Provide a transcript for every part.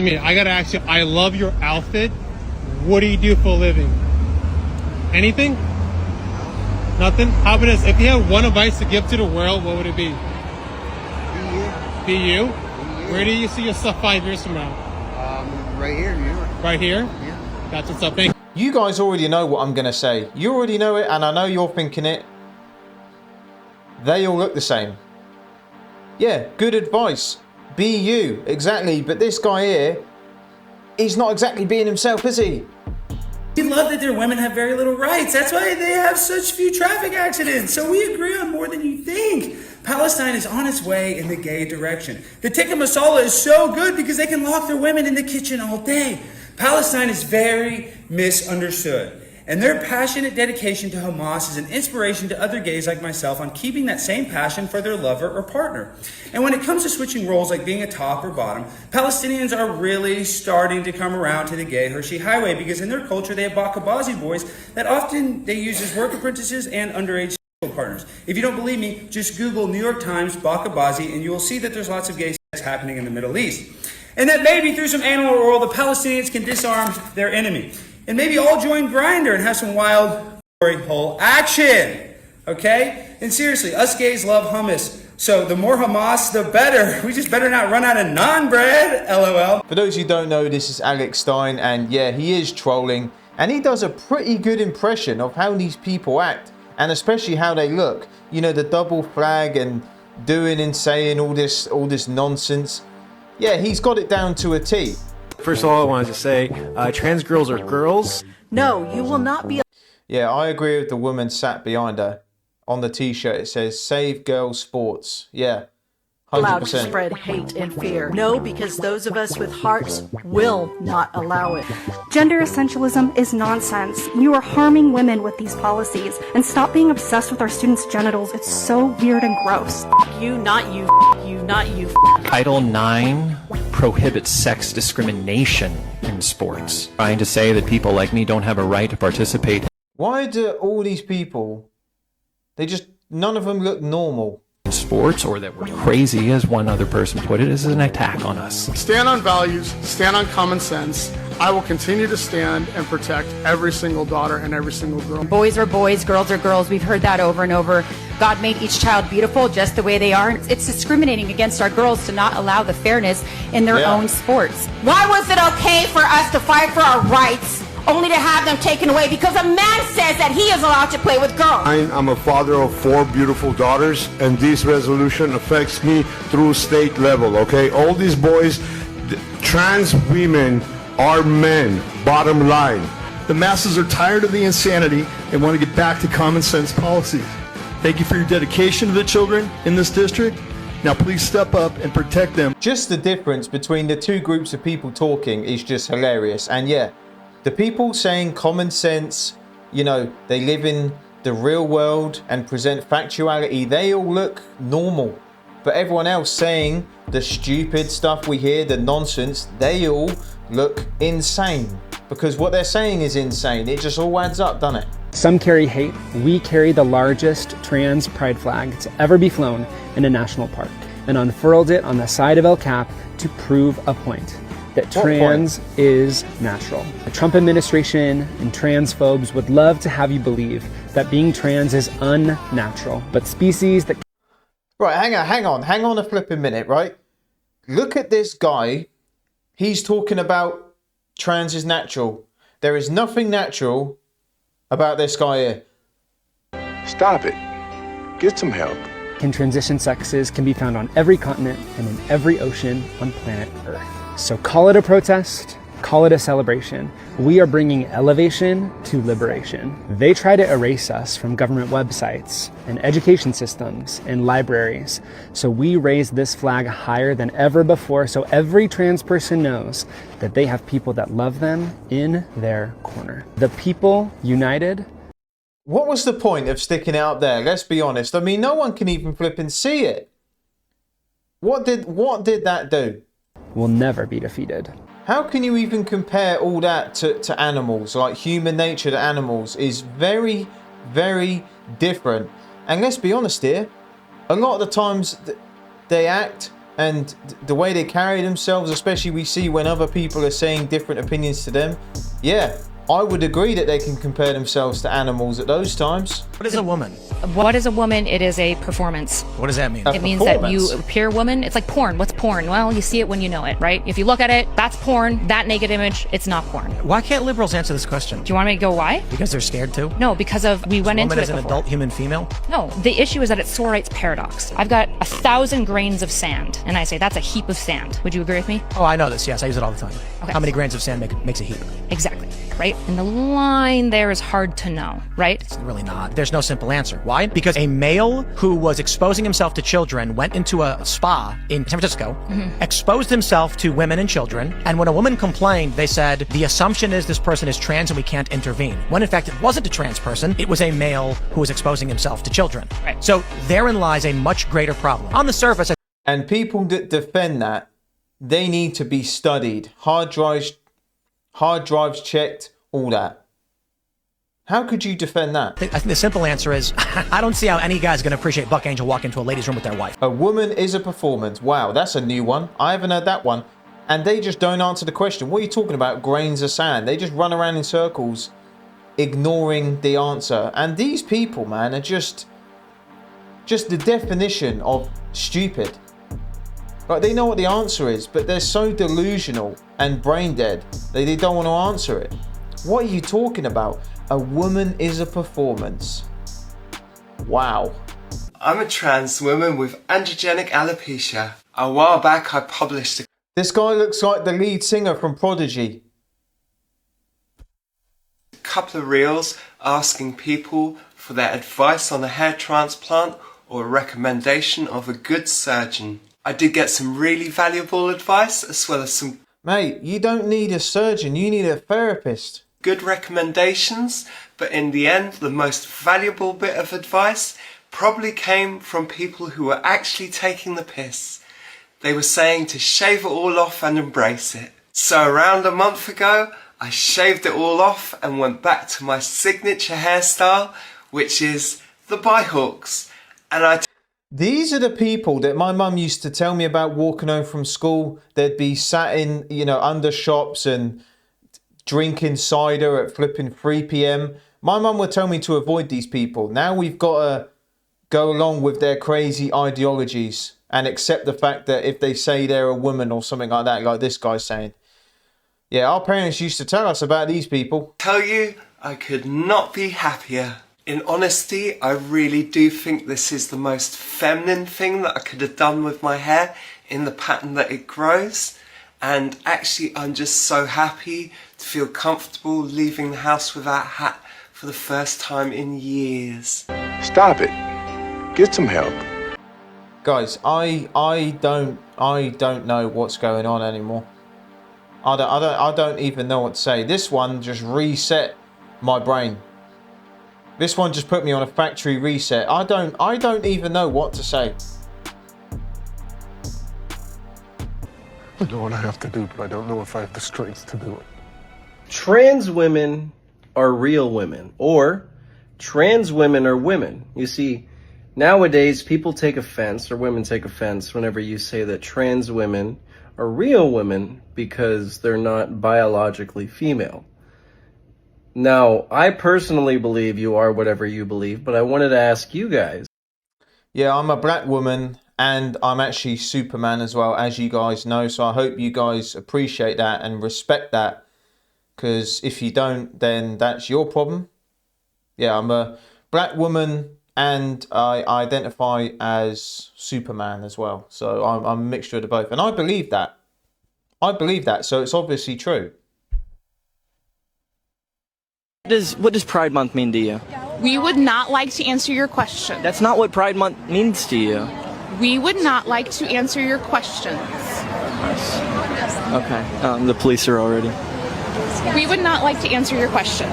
I mean, I gotta ask you, I love your outfit. What do you do for a living? Anything? Nothing? How about this? If you had one advice to give to the world, what would it be? Be you? Where do you see yourself 5 years from now? Right here in New York. Right here? Yeah. That's what's up. Thank you. You guys already know what I'm going to say. You already know it, and I know you're thinking it. They all look the same. Yeah, good advice. Be you. Exactly. But this guy here, he's not exactly being himself, is he? We love that their women have very little rights. That's why they have such few traffic accidents. So we agree on more than you think. Palestine is on its way in the gay direction. The tikka masala is so good because they can lock their women in the kitchen all day. Palestine is very misunderstood. And their passionate dedication to Hamas is an inspiration to other gays like myself on keeping that same passion for their lover or partner. And when it comes to switching roles like being a top or bottom, Palestinians are really starting to come around to the gay Hershey Highway because in their culture they have Bakabazi boys that often they use as work apprentices and underage partners. If you don't believe me, just Google New York Times Bakabazi and you will see that there's lots of gay sex happening in the Middle East. And that maybe through some anal oral, the Palestinians can disarm their enemy. And maybe all join Grindr and have some wild glory hole action. Okay? And seriously, us gays love hummus. So the more Hamas, the better. We just better not run out of naan bread. LOL. For those who don't know, this is Alex Stein, and yeah, he is trolling. And he does a pretty good impression of how these people act, and especially how they look. You know, the double flag and doing and saying all this nonsense. Yeah, he's got it down to a T. First of all, I wanted to say, trans girls are girls. No, you will not be. Yeah, I agree with the woman sat behind her. On the t-shirt it says, Save Girls Sports. Yeah, 100%. Allowed to spread hate and fear. No, because those of us with hearts will not allow it. Gender essentialism is nonsense. You are harming women with these policies. And stop being obsessed with our students' genitals. It's so weird and gross. You, not you, you, not you. Title IX prohibits sex discrimination in sports. Trying to say that people like me don't have a right to participate. Why do all these people, none of them look normal? Sports, or that we're crazy, as one other person put it, is an attack on us. Stand on values, stand on common sense. I will continue to stand and protect every single daughter and every single girl. Boys are boys, girls are girls. We've heard that over and over. God made each child beautiful just the way they are. It's discriminating against our girls to not allow the fairness in their own sports. Why was it okay for us to fight for our rights only to have them taken away because a man says that he is allowed to play with girls? I'm a father of 4 beautiful daughters, and this resolution affects me through state level, okay? All these boys, trans women are men, bottom line. The masses are tired of the insanity and want to get back to common sense policies. Thank you for your dedication to the children in this district. Now please step up and protect them. Just the difference between the two groups of people talking is just hilarious. And yeah, the people saying common sense, you know, they live in the real world and present factuality, they all look normal. But everyone else saying the stupid stuff we hear, the nonsense, they all look insane. Because what they're saying is insane. It just all adds up, doesn't it? Some carry hate. We carry the largest trans pride flag to ever be flown in a national park and unfurled it on the side of El Cap to prove a point. That trans is natural. The Trump administration and transphobes would love to have you believe that being trans is unnatural, but species that... Right, hang on a flipping minute, right? Look at this guy. He's talking about trans is natural. There is nothing natural about this guy here. Stop it. Get some help. And transition sexes can be found on every continent and in every ocean on planet Earth. So call it a protest, call it a celebration. We are bringing elevation to liberation. They try to erase us from government websites and education systems and libraries. So we raise this flag higher than ever before so every trans person knows that they have people that love them in their corner. The people united. What was the point of sticking out there? Let's be honest. I mean, no one can even flip and see it. What did that do? Will never be defeated. How can you even compare all that to animals? Like human nature to animals is very, very different. And let's be honest here, a lot of the times they act and the way they carry themselves, especially we see when other people are saying different opinions to them, yeah, I would agree that they can compare themselves to animals at those times. What is a woman? What is a woman? It is a performance. What does that mean? It means that you appear woman. It's like porn. What's porn? Well, you see it when you know it, right? If you look at it, that's porn. That naked image, it's not porn. Why can't liberals answer this question? Do you want me to go why? Because they're scared to? No, because of we went into it before. Woman is an adult human female? No, the issue is that it's Sorite's paradox. I've got 1,000 grains of sand, and I say that's a heap of sand. Would you agree with me? Oh, I know this. Yes, I use it all the time. Okay. How many grains of sand makes a heap? Exactly, right? And the line there is hard to know, right? It's really not. There's no simple answer. Why? Because a male who was exposing himself to children went into a spa in San Francisco, exposed himself to women and children, and when a woman complained, they said, the assumption is this person is trans and we can't intervene. When in fact it wasn't a trans person, it was a male who was exposing himself to children. Right. So therein lies a much greater problem. On the surface, and people that defend that, they need to be studied. Hard drives checked, all that. How could you defend that? I think the simple answer is, I don't see how any guy's going to appreciate Buck Angel walking into a ladies' room with their wife. A woman is a performance. Wow, that's a new one. I haven't heard that one. And they just don't answer the question. What are you talking about? Grains of sand. They just run around in circles, ignoring the answer. And these people, man, are just the definition of stupid. Like, they know what the answer is, but they're so delusional and brain dead that they don't want to answer it. What are you talking about? A woman is a performance. Wow. I'm a trans woman with androgenic alopecia. A while back I published a... This guy looks like the lead singer from Prodigy. couple of reels asking people for their advice on a hair transplant or a recommendation of a good surgeon. I did get some really valuable advice as well as some... Mate, you don't need a surgeon, you need a therapist. Good recommendations, but in the end, the most valuable bit of advice probably came from people who were actually taking the piss. They were saying to shave it all off and embrace it. So around a month ago, I shaved it all off and went back to my signature hairstyle, which is the bihawks. And these are the people that my mum used to tell me about walking home from school. They'd be sat in, under shops and drinking cider at flipping 3 p.m. My mum would tell me to avoid these people. Now we've got to go along with their crazy ideologies and accept the fact that if they say they're a woman or something like that, like this guy's saying. Yeah, our parents used to tell us about these people. Tell you, I could not be happier. In honesty, I really do think this is the most feminine thing that I could have done with my hair in the pattern that it grows. And actually, I'm just so happy to feel comfortable leaving the house without a hat for the first time in years. Stop it. Get some help. Guys, I don't know what's going on anymore. I don't even know what to say. This one just reset my brain. This one just put me on a factory reset. I don't even know what to say. I know what I have to do, but I don't know if I have the strength to do it. Trans women are real women, or trans women are women. You see, nowadays people take offense, or women take offense, whenever you say that trans women are real women because they're not biologically female. Now, I personally believe you are whatever you believe, but I wanted to ask you guys. Yeah, I'm a black woman, and I'm actually Superman as well, as you guys know. So I hope you guys appreciate that and respect that. Because if you don't, then that's your problem. Yeah, I'm a black woman, and I identify as Superman as well. So I'm a mixture of the both. And I believe that. So it's obviously true. What does Pride Month mean to you? We would not like to answer your question. That's not what Pride Month means to you. We would not like to answer your questions. Okay. The police are already. We would not like to answer your questions.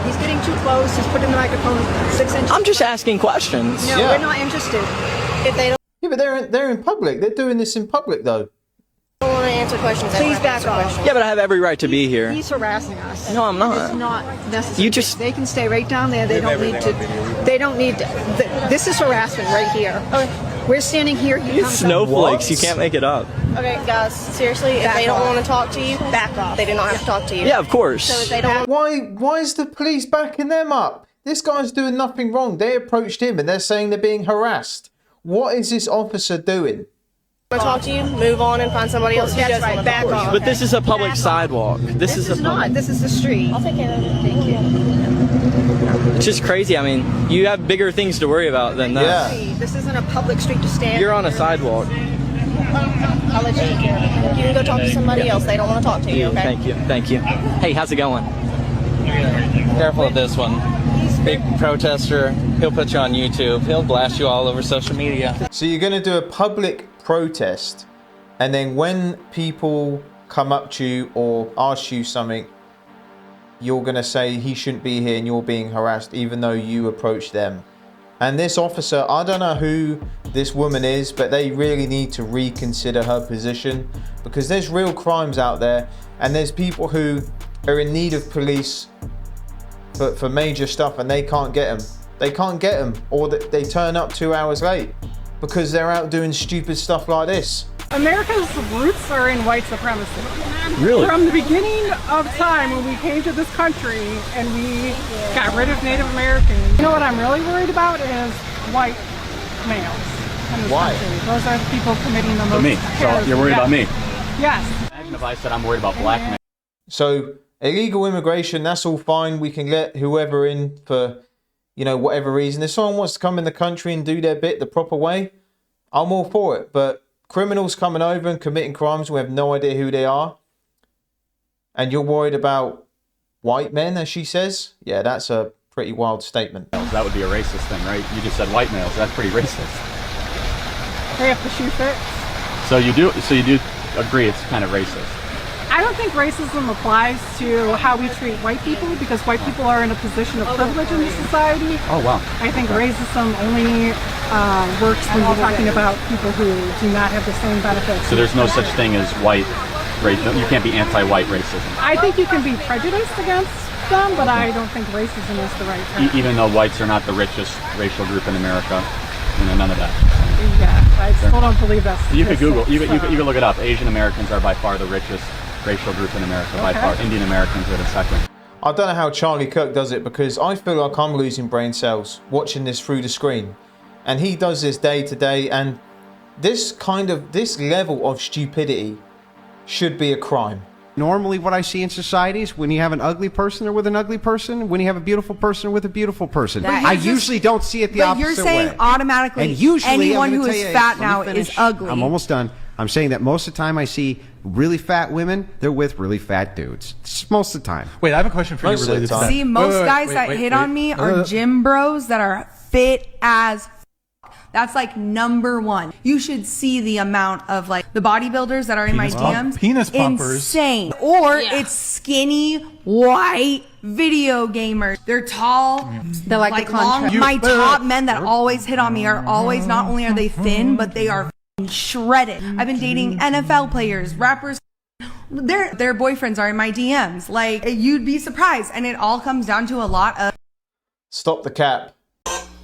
He's getting too close. He's putting the microphone 6 inches. I'm just asking questions. No, we're not interested. If they don't. Yeah, but they're in public. They're doing this in public though. I don't want to answer questions. Please back off. Yeah, but I have every right to be here. He's harassing us. No, I'm not. It's not necessary. You just. They can stay right down there. They don't need to. They don't need to. This is harassment right here. We're standing here. You come Snowflakes, you can't make it up. Okay, guys, seriously, if they don't want to talk to you, back off. They do not have to talk to you. Yeah, of course. So if they don't. Why is the police backing them up? This guy's doing nothing wrong. They approached him and they're saying they're being harassed. What is this officer doing? Want to talk to you? Move on and find somebody else who does want to back off. But this is a public sidewalk. This is not. This is the street. I'll take care of it. Thank you. It's just crazy. I mean, you have bigger things to worry about than that. Yeah. This isn't a public street to stand. You're on a sidewalk. I'll let you take care of it. You can go talk to somebody else. They don't want to talk to you, okay? Thank you. Thank you. Hey, how's it going? Careful of this one. Big protester. He'll put you on YouTube. He'll blast you all over social media. So you're going to do a public protest, and then when people come up to you or ask you something, you're going to say he shouldn't be here and you're being harassed even though you approached them. And this officer, I don't know who this woman is, but they really need to reconsider her position, because there's real crimes out there and there's people who are in need of police for major stuff and they can't get them. They can't get them, or they turn up 2 hours late because they're out doing stupid stuff like this. America's roots are in white supremacy. Really? From the beginning of time when we came to this country and we got rid of Native Americans. You know what I'm really worried about is white males in this country. Those are the people committing the most. Me. So you're worried about me? Yes. Imagine if I said I'm worried about black men. So illegal immigration, that's all fine. We can let whoever in for, you know, whatever reason. If someone wants to come in the country and do their bit the proper way, I'm all for it. But criminals coming over and committing crimes, we have no idea who they are, and you're worried about white men, as she says? Yeah, that's a pretty wild statement. That would be a racist thing, right? You just said white males. That's pretty racist. They have to shoot fits. So you do agree it's kind of racist. I don't think racism applies to how we treat white people, because white people are in a position of privilege in this society. Oh, wow. I think racism only works when you're talking about people who do not have the same benefits. So there's no such thing as white racism. You can't be anti-white racism. I think you can be prejudiced against them, but I don't think racism is the right term. Even though whites are not the richest racial group in America, you know, none of that. Yeah, I still don't believe that's You could Google, you could look it up. Asian Americans are by far the richest racial group in America, by far. Indian Americans are the second. I don't know how Charlie Kirk does it, because I feel like I'm losing brain cells watching this through the screen. And he does this day to day, and this level of stupidity should be a crime. Normally what I see in society is when you have an ugly person, they're with an ugly person. When you have a beautiful person, with a beautiful person. I usually don't see it the opposite way. But you're saying automatically and usually, anyone who is fat now is ugly. I'm almost done. I'm saying that most of the time I see really fat women, they're with really fat dudes. It's most of the time. Wait, I have a question for you related to that. See, most guys that hit on me are gym bros that are fit as That's like number one. You should see the amount of like the bodybuilders that are in my DMs. Penis pumpers. Insane. Or it's skinny, white video gamers. They're tall. They're like the long. contrast. My top men that always hit on me are always, not only are they thin, but they are shredded. I've been dating NFL players, rappers. Their boyfriends are in my DMs. Like, you'd be surprised. And it all comes down to a lot of Stop the cap.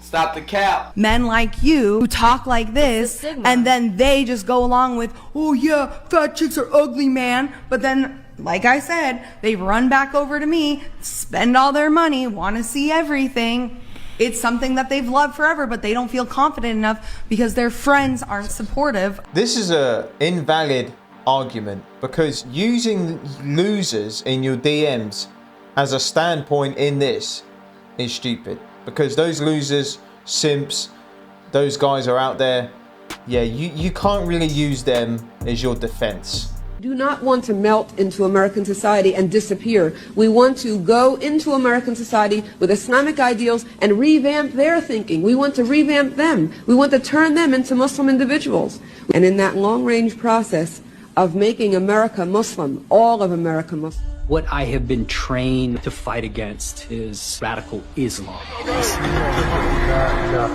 Stop the cap. men like you who talk like this, and then they just go along with, oh yeah, fat chicks are ugly, man. But then, like I said, they run back over to me, spend all their money, want to see everything. It's something that they've loved forever, but they don't feel confident enough because their friends aren't supportive. This is a invalid argument, because using losers in your DMs as a standpoint in this is stupid, because those losers, simps, those guys are out there. Yeah, you can't really use them as your defense. Do not want to melt into American society and disappear. We want to go into American society with Islamic ideals and revamp their thinking. We want to revamp them. We want to turn them into Muslim individuals. And in that long-range process of making America Muslim, all of America Muslim. What I have been trained to fight against is radical Islam.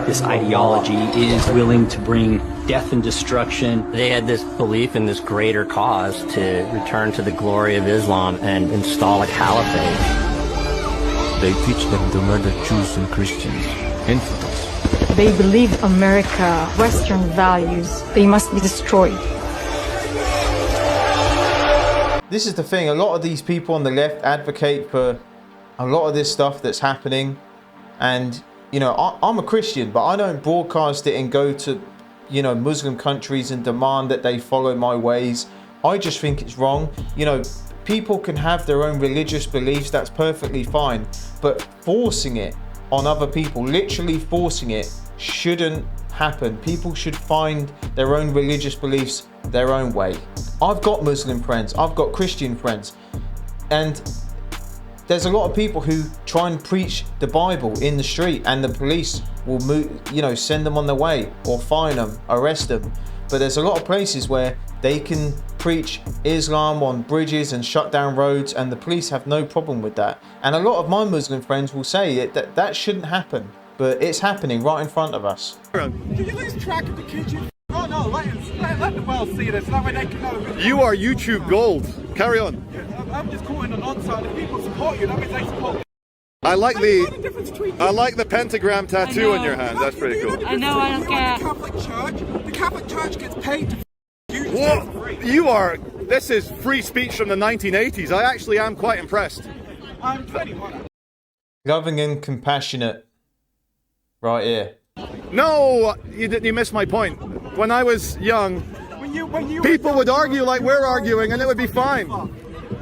This ideology is willing to bring death and destruction. They had this belief in this greater cause to return to the glory of Islam and install a caliphate. They teach them to murder Jews and Christians, infidels. They believe America, Western values, they must be destroyed. This is the thing, a lot of these people on the left advocate for a lot of this stuff that's happening. And, you know, I'm a Christian, but I don't broadcast it and go to, you know, Muslim countries and demand that they follow my ways. I just think it's wrong. You know, people can have their own religious beliefs, that's perfectly fine. But forcing it on other people, literally forcing it, shouldn't happen. People should find their own religious beliefs their own way. I've got Muslim friends, I've got Christian friends, and there's a lot of people who try and preach the Bible in the street, and the police will move, you know, send them on their way or fine them, arrest them. But there's a lot of places where they can preach Islam on bridges and shut down roads, and the police have no problem with that. And a lot of my Muslim friends will say that shouldn't happen, but it's happening right in front of us. Can you lose track of the kids? Oh no, let the world see this, that way they can know. You are YouTube gold. Carry on. I'm just calling the non-side. If people support you, that means they support. I like the pentagram tattoo on your hand. That's pretty cool. I know, I don't care. The Catholic Church gets paid to what? You are. This is free speech from the 1980s. I actually am quite impressed. I'm 21. Loving and compassionate. Right here. No, you missed my point. When I was young, people would argue like we're arguing, and it would be fine.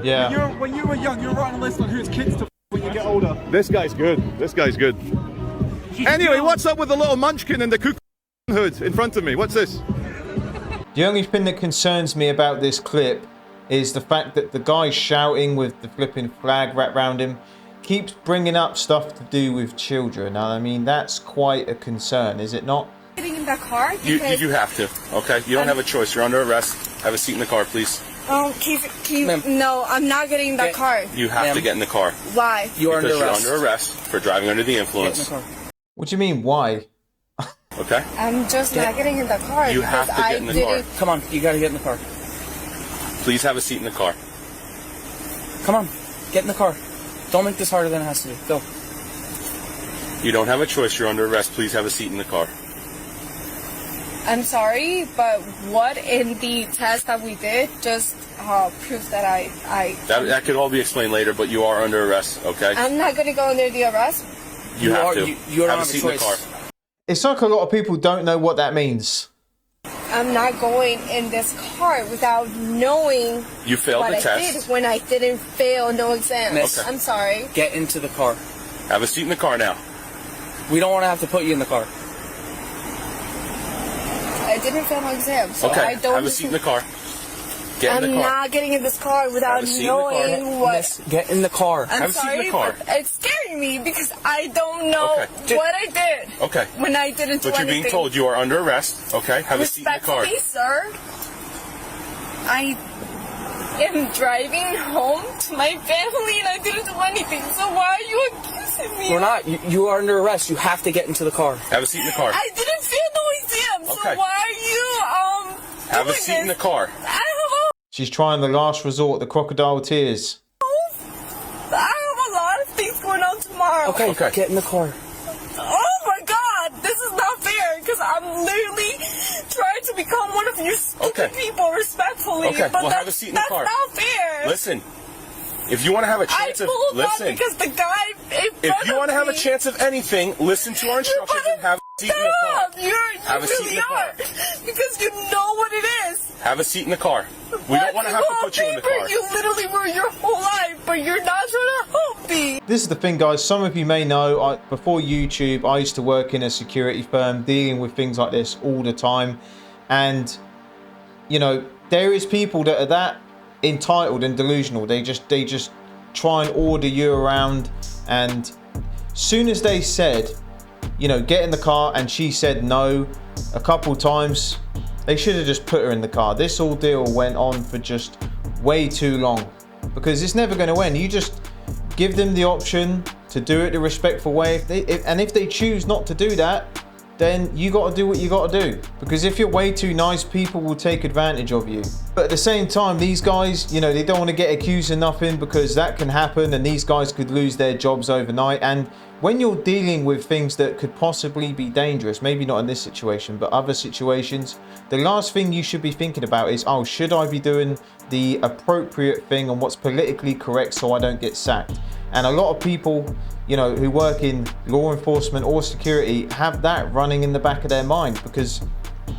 Yeah. When you were young, you were writing a list on whose kids to when you get older. This guy's good. This guy's good. Anyway, what's up with the little munchkin and the cuckoo hood in front of me? What's this? The only thing that concerns me about this clip is the fact that the guy shouting with the flipping flag wrapped around him keeps bringing up stuff to do with children. I mean, that's quite a concern, is it not? Getting in the car? You have to, okay? You don't have a choice. You're under arrest. Have a seat in the car, please. No, I'm not getting in the car. You have to get in the car. Why? You're under arrest for driving under the influence. What do you mean, why? Okay? I'm just not getting in the car. You have to get in the car. Come on, you gotta get in the car. Please have a seat in the car. Come on, get in the car. Don't make this harder than it has to be. Go. You don't have a choice. You're under arrest. Please have a seat in the car. I'm sorry, but what in the test that we did just proves that I That could all be explained later, but you are under arrest, okay? I'm not going to go under the arrest. You have to. You don't have a have seat a in the car. It's like a lot of people don't know what that means. I'm not going in this car without knowing You failed what the I test. did when I didn't fail no exams. Miss, I'm sorry. Get into the car. Have a seat in the car now. We don't want to have to put you in the car. I didn't fail my exam, so Okay, I don't. have a seat in the car. Get in I'm the car. not getting in this car without Have a seat in the car. knowing what. Miss, get in the car. I'm Have a seat in sorry, the car. but it's scaring me because I don't know what I did. Okay. When I didn't do But you're anything. being told you are under arrest, okay? Have a seat in the car. Respectfully, sir, I am driving home to my family and I didn't do anything. So why are you accusing me? We're not. You are under arrest. You have to get into the car. Have a seat in the car. I didn't fail no exam. Okay. So why are you Have a doing seat in the this? car. She's trying the last resort, the crocodile tears. I have a lot of things going on tomorrow. Okay, get in the car. Oh my God, this is not fair because I'm literally trying to become one of your stupid people respectfully. Okay, but well, have a seat in the car. That's not fair. Listen, if you want to have a chance of because the guy if you want to have a chance of anything, listen to our instructions and have a seat in the car. You Have a seat in really the car. are because you know what it is. Have a seat in the car. We don't want to have to put you in the car. You literally were your whole life, but you're not trying to help me. This is the thing, guys. Some of you may know, before YouTube, I used to work in a security firm dealing with things like this all the time. And, you know, there is people that are that entitled and delusional. They just try and order you around. And soon as they said, you know, get in the car, and she said no a couple times, they should have just put her in the car. This ordeal went on for just way too long because it's never going to end. You just give them the option to do it the respectful way. If they choose not to do that, then you got to do what you got to do. Because if you're way too nice, people will take advantage of you. But at the same time, these guys, you know, they don't want to get accused of nothing, because that can happen and these guys could lose their jobs overnight. And when you're dealing with things that could possibly be dangerous, maybe not in this situation, but other situations, the last thing you should be thinking about is, oh, should I be doing the appropriate thing and what's politically correct so I don't get sacked? And a lot of people, you know, who work in law enforcement or security have that running in the back of their mind, because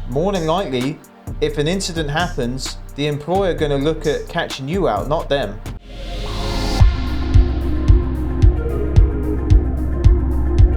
more than likely, if an incident happens, the employer going to look at catching you out, not them.